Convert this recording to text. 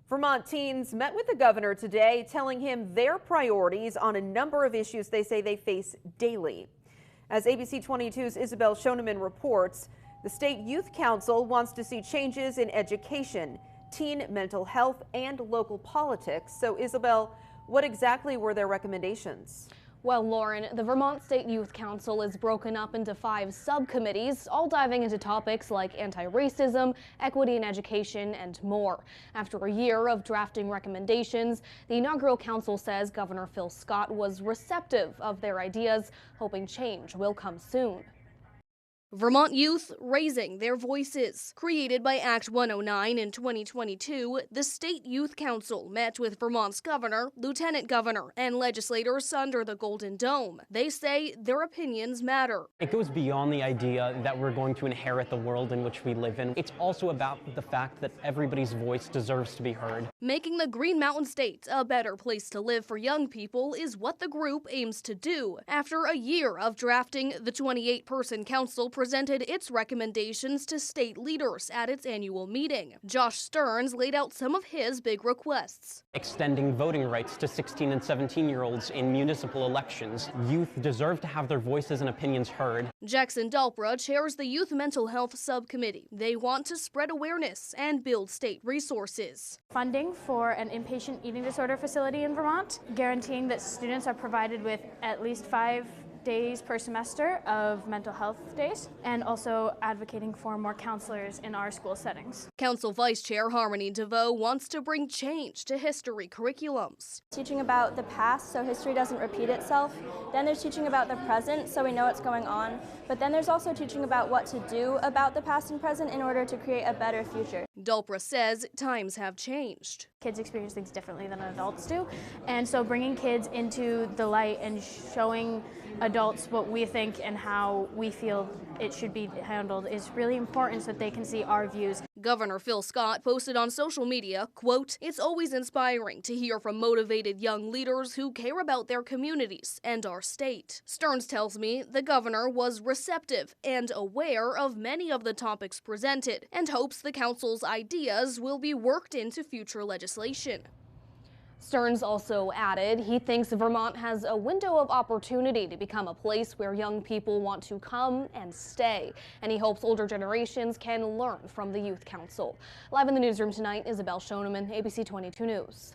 Vermont teens met with the governor today, telling him their priorities on a number of issues they say they face daily. As ABC 22's Isabel Schoeneman reports, the State Youth Council wants to see changes in education, teen mental health, and local politics. So, Isabel, what exactly were their recommendations? Well, Lauren, the Vermont State Youth Council is broken up into 5 subcommittees, all diving into topics like anti-racism, equity in education, and more. After a year of drafting recommendations, the inaugural council says Governor Phil Scott was receptive of their ideas, hoping change will come soon. Vermont Youth Raising Their Voices. Created by Act 109 in 2022, the State Youth Council met with Vermont's governor, lieutenant governor, and legislators under the Golden Dome. They say their opinions matter. It goes beyond the idea that we're going to inherit the world in which we live in. It's also about the fact that everybody's voice deserves to be heard. Making the Green Mountain State a better place to live for young people is what the group aims to do. After a year of drafting, the 28-person council presented its recommendations to state leaders at its annual meeting. Josh Stearns laid out some of his big requests. Extending voting rights to 16 and 17-year-olds in municipal elections. Youth deserve to have their voices and opinions heard. Jackson Dalpra chairs the Youth Mental Health Subcommittee. They want to spread awareness and build state resources. Funding for an inpatient eating disorder facility in Vermont, guaranteeing that students are provided with at least 5 days per semester of mental health days, and also advocating for more counselors in our school settings. Council Vice Chair Harmony DeVoe wants to bring change to history curriculums. Teaching about the past so history doesn't repeat itself. Then there's teaching about the present so we know what's going on. But then there's also teaching about what to do about the past and present in order to create a better future. Dalpra says times have changed. Kids experience things differently than adults do, and so bringing kids into the light and showing adults what we think and how we feel it should be handled is really important so that they can see our views. Governor Phil Scott posted on social media, quote, "It's always inspiring to hear from motivated young leaders who care about their communities and our state." Stearns tells me the governor was receptive and aware of many of the topics presented and hopes the council's ideas will be worked into future legislation. Stearns also added he thinks Vermont has a window of opportunity to become a place where young people want to come and stay, and he hopes older generations can learn from the Youth Council. Live in the newsroom tonight, Isabel Schoeneman, ABC 22 News.